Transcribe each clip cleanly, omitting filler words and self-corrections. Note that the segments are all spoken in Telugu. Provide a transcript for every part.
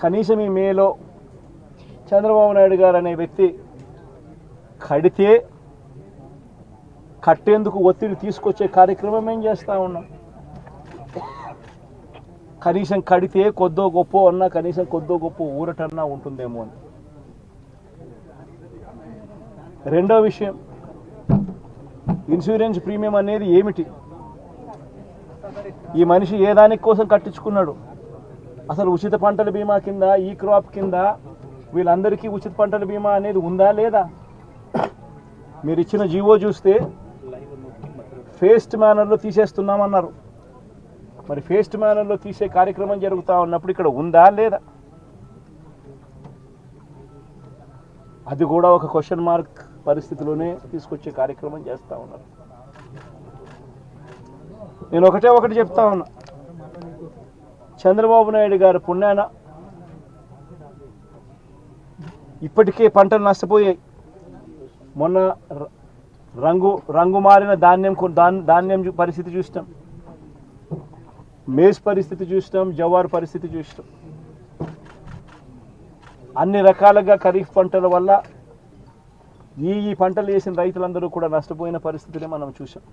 కనీసం ఈ మేలో చంద్రబాబు నాయుడు గారు అనే వ్యక్తి కట్టేందుకు ఒత్తిడి తీసుకొచ్చే కార్యక్రమం ఏం చేస్తూ ఉన్నాం. కనీసం కడితే కొద్దో గొప్ప అన్నా కనీసం కొద్దో గొప్ప ఊరటన్నా ఉంటుందేమో అని. రెండో విషయం, ఇన్సూరెన్స్ ప్రీమియం అనేది ఏమిటి? ఈ మనిషి ఏ దానికి కోసం కట్టించుకున్నాడు? అసలు ఉచిత పంటల బీమా కింద, ఈ క్రాప్ కింద వీళ్ళందరికీ ఉచిత పంటల బీమా అనేది ఉందా లేదా? మీరు ఇచ్చిన జీవో చూస్తే ఫేస్ట్ మేనర్లో తీసేస్తున్నామన్నారు. మరి ఫేస్ట్ మేనర్లో తీసే కార్యక్రమం జరుగుతూ ఉన్నప్పుడు ఇక్కడ ఉందా లేదా? అది కూడా ఒక క్వశ్చన్ మార్క్ పరిస్థితిలోనే తీసుకొచ్చే కార్యక్రమం చేస్తూ ఉన్నారు. నేను ఒకటి చెప్తా ఉన్నా, చంద్రబాబు నాయుడు గారి పుణ్యాన ఇప్పటికే పంటలు నష్టపోయాయి. మొన్న రంగు మారిన ధాన్యం పరిస్థితి చూస్తాం, మేజ్ పరిస్థితి చూస్తాం, జవార్ పరిస్థితి చూస్తాం. అన్ని రకాలుగా ఖరీఫ్ పంటల వల్ల ఈ పంటలు వేసిన రైతులందరూ కూడా నష్టపోయిన పరిస్థితిని మనం చూసాం.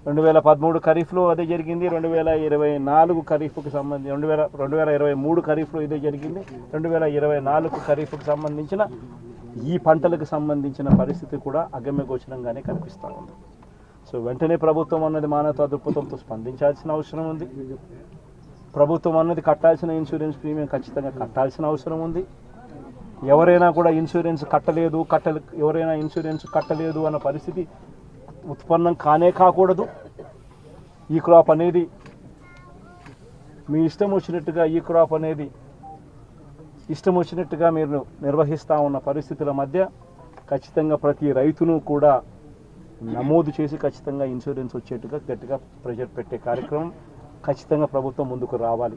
2013 ఖరీఫ్లో అదే జరిగింది, 2024 ఖరీఫ్కి సంబంధించి 2023 ఖరీఫ్లో ఇదే జరిగింది, 2024 ఖరీఫ్కి సంబంధించిన ఈ పంటలకు సంబంధించిన పరిస్థితి కూడా అగమ్యగోచరంగానే కనిపిస్తూ ఉంది. సో వెంటనే ప్రభుత్వం అన్నది మానవతా దృక్పథంతో స్పందించాల్సిన అవసరం ఉంది. ప్రభుత్వం అన్నది కట్టాల్సిన ఇన్సూరెన్స్ ప్రీమియం ఖచ్చితంగా కట్టాల్సిన అవసరం ఉంది. ఎవరైనా కూడా ఇన్సూరెన్స్ కట్టలేదు అన్న పరిస్థితి ఉత్పన్నం కాకూడదు. ఈ క్రాప్ అనేది మీ ఇష్టం వచ్చినట్టుగా మీరు నిర్వహిస్తూ ఉన్న పరిస్థితుల మధ్య ఖచ్చితంగా ప్రతి రైతును కూడా నమోదు చేసి ఖచ్చితంగా ఇన్సూరెన్స్ వచ్చేట్టుగా గట్టిగా ప్రెజర్ పెట్టే కార్యక్రమం ఖచ్చితంగా ప్రభుత్వం ముందుకు రావాలి.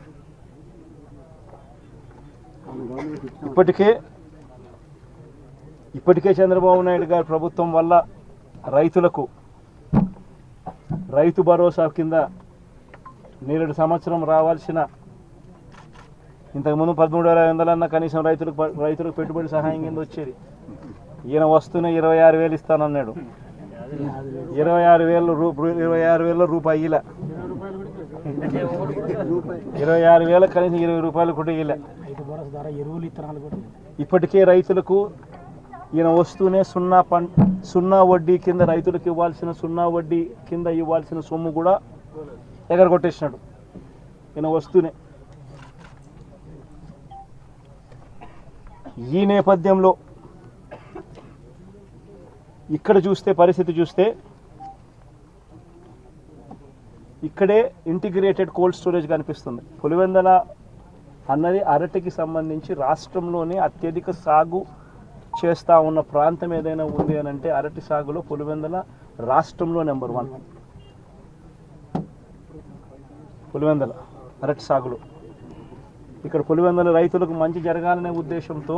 ఇప్పటికే చంద్రబాబు నాయుడు గారి ప్రభుత్వం వల్ల రైతులకు రైతు భరోసా కింద నేరేడు సంవత్సరం రావాల్సిన ఇంతకుముందు 13,500 అన్న కనీసం రైతులకు పెట్టుబడి సహాయం కింద వచ్చేది. ఈయన వస్తూనే 26,000 ఇస్తానన్నాడు. 26,000 రూపాయలు ఇలా 26,000 కనీసం 20 రూపాయలు కూడా ఇలా. ఇప్పటికే రైతులకు ఈయన వస్తూనే సున్నా వడ్డీ కింద రైతులకు ఇవ్వాల్సిన ఇవ్వాల్సిన సొమ్ము కూడా ఎగరగొట్టేసినాడు ఈయన వస్తూనే. ఈ నేపథ్యంలో ఇక్కడ పరిస్థితి చూస్తే ఇక్కడే ఇంటిగ్రేటెడ్ కోల్డ్ స్టోరేజ్ కనిపిస్తుంది. పులివెందుల అన్నది అరటికి సంబంధించి రాష్ట్రంలోనే అత్యధిక సాగు చేస్తూ ఉన్న ప్రాంతం ఏదైనా ఉంది అని అంటే అరటి సాగులో పులివెందుల రాష్ట్రంలో నెంబర్ 1. పులివెందుల అరటి సాగులో ఇక్కడ పులివెందుల రైతులకు మంచి జరగాలనే ఉద్దేశంతో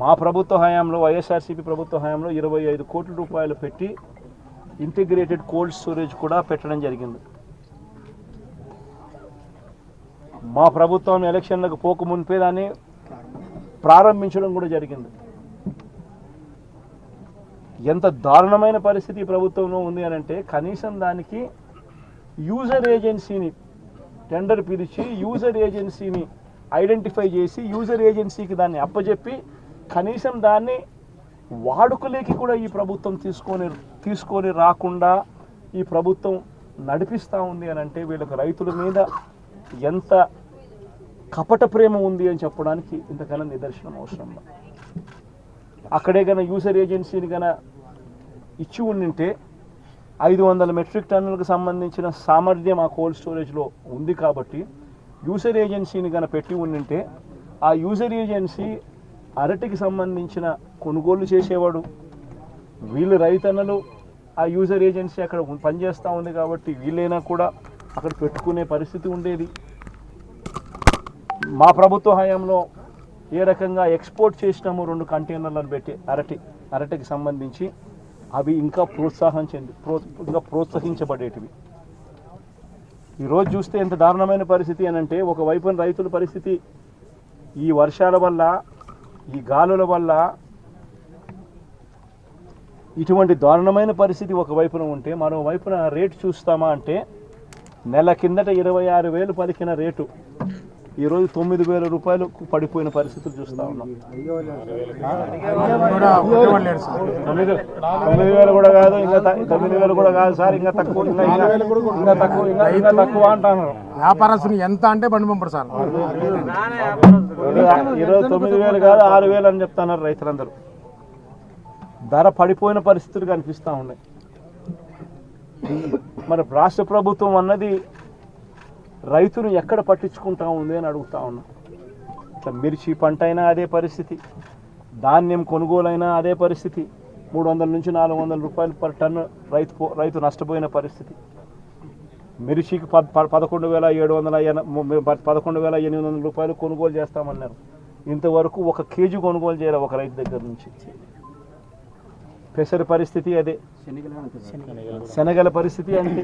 మా ప్రభుత్వ హయాంలో, వైఎస్ఆర్సీపీ ప్రభుత్వ హయాంలో 25 కోట్ల రూపాయలు పెట్టి ఇంటిగ్రేటెడ్ కోల్డ్ స్టోరేజ్ కూడా పెట్టడం జరిగింది. మా ప్రభుత్వం ఎలక్షన్లకు పోక మునిపే దాన్ని ప్రారంభించడం కూడా జరిగింది. ఎంత దారుణమైన పరిస్థితి ప్రభుత్వంలో ఉంది అని అంటే కనీసం దానికి యూజర్ ఏజెన్సీని టెండర్ పిలిచి యూజర్ ఏజెన్సీని ఐడెంటిఫై చేసి యూజర్ ఏజెన్సీకి దాన్ని అప్పచెప్పి కనీసం దాన్ని వాడుకలేకి కూడా ఈ ప్రభుత్వం తీసుకొని రాకుండా ఈ ప్రభుత్వం నడిపిస్తూ ఉంది అని అంటే వీళ్ళకి రైతుల మీద ఎంత కపట ప్రేమ ఉంది అని చెప్పడానికి ఇంతకన్నా నిదర్శనం అవసరం. అక్కడే గన యూజర్ ఏజెన్సీని గన ఇచ్చి ఉండింటే 500 మెట్రిక్ టన్నులకు సంబంధించిన సామర్థ్యం ఆ కోల్డ్ స్టోరేజ్లో ఉంది కాబట్టి యూజర్ ఏజెన్సీని గన పెట్టి ఉండింటే ఆ యూజర్ ఏజెన్సీ అరటికి సంబంధించిన కొనుగోలు చేసేవాడు. వీళ్ళు రైతన్నలు ఆ యూజర్ ఏజెన్సీ అక్కడ పనిచేస్తూ ఉంది కాబట్టి వీళ్ళైనా కూడా అక్కడ పెట్టుకునే పరిస్థితి ఉండేది. మా ప్రభుత్వ హయాంలో ఏ రకంగా ఎక్స్పోర్ట్ చేసినాము 2 కంటైనర్లను పెట్టి అరటికి సంబంధించి అవి ఇంకా ప్రోత్సహించబడేటివి. ఈరోజు చూస్తే ఎంత దారుణమైన పరిస్థితి అని అంటే, ఒకవైపున రైతుల పరిస్థితి ఈ వర్షాల వల్ల, ఈ గాలుల వల్ల ఇటువంటి దారుణమైన పరిస్థితి ఒకవైపున ఉంటే, మరోవైపున రేటు చూస్తామా అంటే, నెల కిందట 26,000 పలికిన రేటు ఈరోజు 9,000 రూపాయలకు పడిపోయిన పరిస్థితులు చూస్తూ ఉన్నాం. 9,000 కూడా కాదు, ఇంకా 9,000 కూడా కాదు సార్, ఇంకా తక్కువ, ఇంకా తక్కువ అంటున్నారు. వ్యాపారస్తులు ఎంత అంటే బండి పంపడు సార్. ఈరోజు 9,000 కాదు 6,000 అని చెప్తున్నారు రైతులందరూ. ధర పడిపోయిన పరిస్థితులు కనిపిస్తూ ఉన్నాయి. మరి రాష్ట్ర ప్రభుత్వం అన్నది రైతును ఎక్కడ పట్టించుకుంటా ఉంది అని అడుగుతా ఉన్నా. మిర్చి పంట అయినా అదే పరిస్థితి, ధాన్యం కొనుగోలైనా అదే పరిస్థితి. 300 నుంచి 400 రూపాయలు పర్ టన్ను రైతు నష్టపోయిన పరిస్థితి. మిర్చికి 11,800 రూపాయలు కొనుగోలు చేస్తామన్నారు. ఇంతవరకు 1 కేజీ కొనుగోలు చేయాలి ఒక రైతు దగ్గర నుంచి. పెసర పరిస్థితి అదే, శనగల పరిస్థితి అంతే,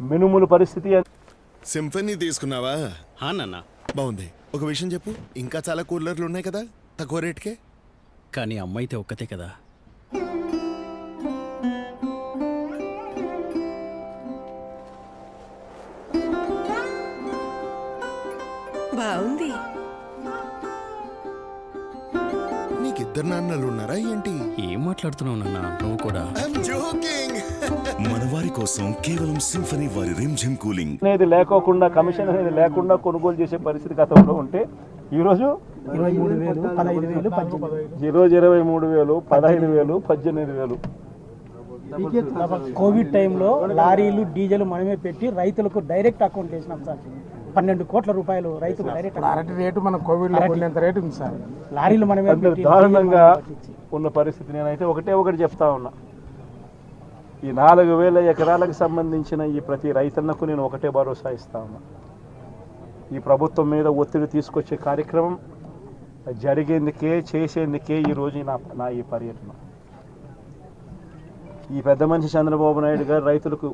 మినుముల పరిస్థితి అంతే. సింఫనీ తీసుకున్నావా? నాన్న బాగుంది. ఒక విషయం చెప్పు, ఇంకా చాలా కూలర్లు ఉన్నాయి కదా తక్కువ రేట్కే. కానీ అమ్మైతే ఒక్కతే కదా. బాగుంది. నీకిద్దరు నాన్నలు ఉన్నారా ఏంటి? ఏం మాట్లాడుతున్నావు నాన్న, నువ్వు కూడా? మనవారి కోసం కేవలం సింఫనీ వారి రిమ్జిమ్ కూలింగ్ అనేది లేకోకుండా, కమిషన్ అనేది లేకుండా కొనుగోలు చేసే పరిస్థితి గతంలో ఉంటే ఈరోజు 23,000, 15,000, 18,000. ఈరోజు 23,000, 15,000, 18,000. కోవిడ్ టైంలో లారీలు డీజిల్ మనమే పెట్టి రైతులకు డైరెక్ట్ అకౌంట్ వేసినాం సార్. 12 కోట్ల రూపాయలు రైతులు డైరెక్ట్. అరటి రేటు మన కోవిడ్ లో కొన్నంత రేటు ఉంది సార్. లారీలు మనమే పెట్టి దారుణంగా ఉన్న పరిస్థితి. నేనైతే ఒకటి చెప్తా ఉన్నా, ఈ 4,000 ఎకరాలకు సంబంధించిన ఈ ప్రతి రైతన్నకు నేను ఒకటే భరోసా ఇస్తా ఉన్నా. ఈ ప్రభుత్వం మీద ఒత్తిడి తీసుకొచ్చే కార్యక్రమం జరిగేందుకే, చేసేందుకే ఈరోజు నా ఈ పర్యటన. ఈ పెద్ద మనిషి చంద్రబాబు నాయుడు గారు రైతులకు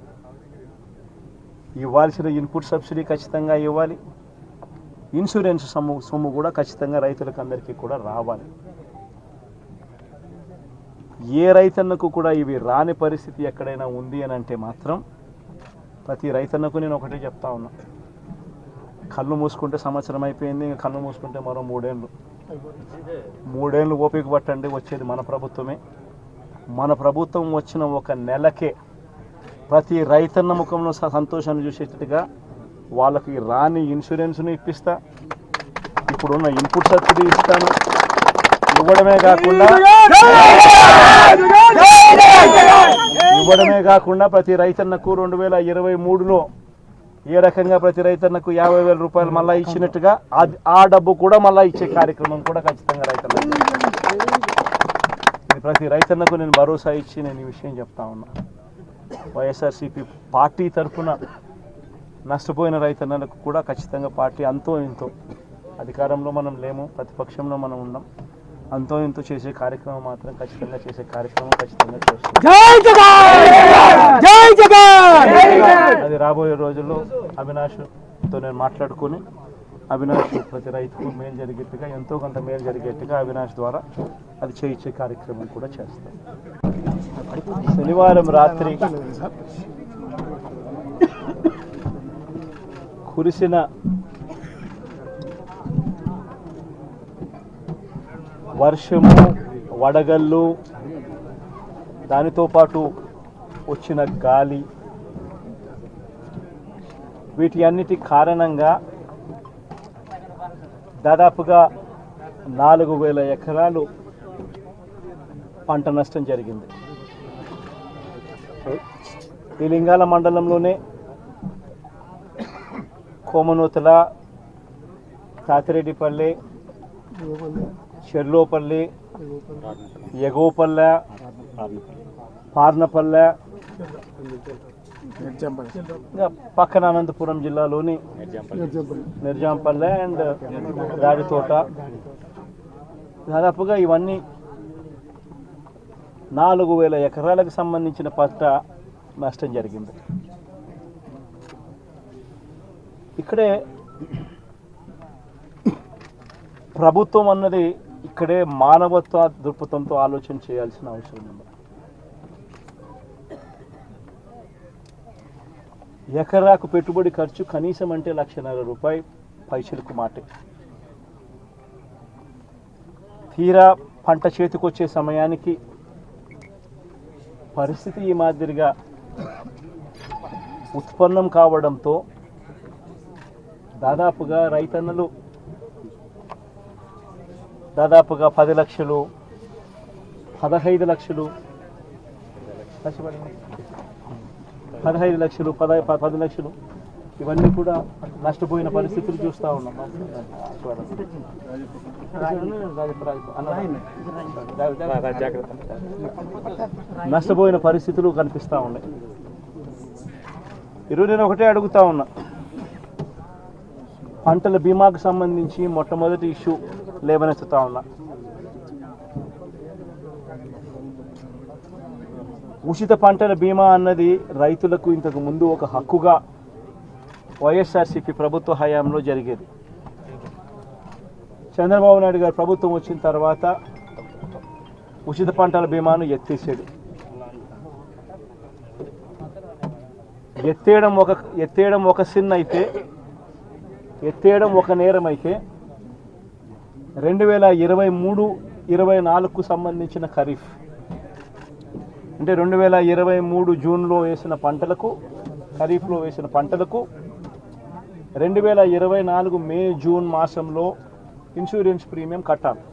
ఇవ్వాల్సిన ఇన్పుట్ సబ్సిడీ ఖచ్చితంగా ఇవ్వాలి, ఇన్సూరెన్స్ సొమ్ము కూడా ఖచ్చితంగా రైతులకు అందరికీ కూడా రావాలి. ఏ రైతన్నకు కూడా ఇవి రాని పరిస్థితి ఎక్కడైనా ఉంది అని అంటే మాత్రం ప్రతి రైతన్నకు నేను ఒకటే చెప్తా ఉన్నా, కళ్ళు మూసుకుంటే సంవత్సరం అయిపోయింది, ఇంకా కళ్ళు మూసుకుంటే మరో 3 ఏళ్ళు ఓపిక పట్టండి. వచ్చేది మన ప్రభుత్వమే. మన ప్రభుత్వం వచ్చిన 1 నెలకే ప్రతి రైతన్న ముఖంలో సంతోషాన్ని చూసేటట్టుగా వాళ్ళకి రాని ఇన్సూరెన్స్ను ఇప్పిస్తా, ఇప్పుడున్న ఇన్పుట్ సబ్సిడీ ఇస్తాను. ఇవ్వడమే కాకుండా ప్రతి రైతన్నకు 2023లో ఏ రకంగా ప్రతి రైతన్నకు 50,000 రూపాయలు మళ్ళీ ఇచ్చినట్టుగా ఆ డబ్బు కూడా మళ్ళీ ఇచ్చే కార్యక్రమం కూడా ఖచ్చితంగా రైతన్నకు. ఇది ప్రతి రైతన్నకు నేను భరోసా ఇచ్చి నేను ఈ విషయం చెప్తా ఉన్నా. వైఎస్ఆర్సీపీ పార్టీ తరఫున నష్టపోయిన రైతన్నలకు కూడా ఖచ్చితంగా పార్టీ అంతో ఇంతో, అధికారంలో మనం లేము, ప్రతిపక్షంలో మనం ఉన్నాం, అంతో ఇంతో చేసే కార్యక్రమం మాత్రం ఖచ్చితంగా చేస్తాం. అది రాబోయే రోజుల్లో అవినాష్తో నేను మాట్లాడుకొని, అవినాష్ ప్రతి రైతుకు మేలు జరిగేట్టుగా, ఎంతో కొంత మేలు జరిగేట్టుగా అవినాష్ ద్వారా అది చేయించే కార్యక్రమం కూడా చేస్తాం. శనివారం రాత్రి కురిసిన వర్షము, వడగళ్ళు, దానితో పాటు వచ్చిన గాలి, వీటి అన్నిటి కారణంగా దాదాపుగా 4,000 ఎకరాలు పంట నష్టం జరిగింది. ఈ లింగాల మండలంలోనే కోమనూతల, తాతిరెడ్డిపల్లి, చెర్లోపల్లి, ఎగోపల్లె, పార్నపల్లె, ఇంకా పక్కన అనంతపురం జిల్లాలోని నిర్జాంపల్లె అండ్ రాడితోట, దాదాపుగా ఇవన్నీ 4,000 ఎకరాలకు సంబంధించిన పంట నష్టం జరిగింది. ఇక్కడే ప్రభుత్వం అన్నది ఇక్కడే మానవత్వ దృక్పథంతో ఆలోచన చేయాల్సిన అవసరం ఉంది. ఎకరాకు పెట్టుబడి ఖర్చు కనీసం అంటే ₹1,50,000 పైసలకు మాటే. తీరా పంట చేతికొచ్చే సమయానికి పరిస్థితి ఈ మాదిరిగా ఉత్పన్నం కావడంతో దాదాపుగా రైతన్నలు దాదాపుగా 10 లక్షలు 15 లక్షలు 15 లక్షలు 10 లక్షలు ఇవన్నీ కూడా నష్టపోయిన పరిస్థితులు చూస్తూ ఉన్నాం. నష్టపోయిన పరిస్థితులు కనిపిస్తూ ఉన్నాయి. ఈరోజు నేను ఒకటే అడుగుతా ఉన్నా, పంటల బీమాకు సంబంధించి మొట్టమొదటి ఇష్యూ లేవనెత్తుతా ఉన్నా. ఉచిత పంటల బీమా అన్నది రైతులకు ఇంతకు ముందు ఒక హక్కుగా వైఎస్ఆర్సీపీ ప్రభుత్వ హయాంలో జరిగేది. చంద్రబాబు నాయుడు గారు ప్రభుత్వం వచ్చిన తర్వాత ఉచిత పంటల బీమాను ఎత్తేసాడు. ఎత్తేయడం ఒక సిన్ అయితే, ఎత్తేయడం ఒక నేరం అయితే 2023-24కు సంబంధించిన ఖరీఫ్ అంటే 2023 జూన్లో వేసిన పంటలకు, ఖరీఫ్లో వేసిన పంటలకు 2024 మే జూన్ మాసంలో ఇన్సూరెన్స్ ప్రీమియం కట్టాలి.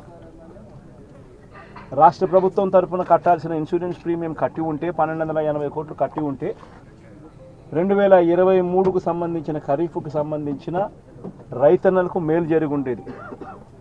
రాష్ట్ర ప్రభుత్వం తరఫున కట్టాల్సిన ఇన్సూరెన్స్ ప్రీమియం కట్టి ఉంటే 1280 కోట్లు కట్టి ఉంటే 2023కు సంబంధించిన ఖరీఫ్కు సంబంధించిన రైతన్నలకు మేలు జరిగి ఉండేది.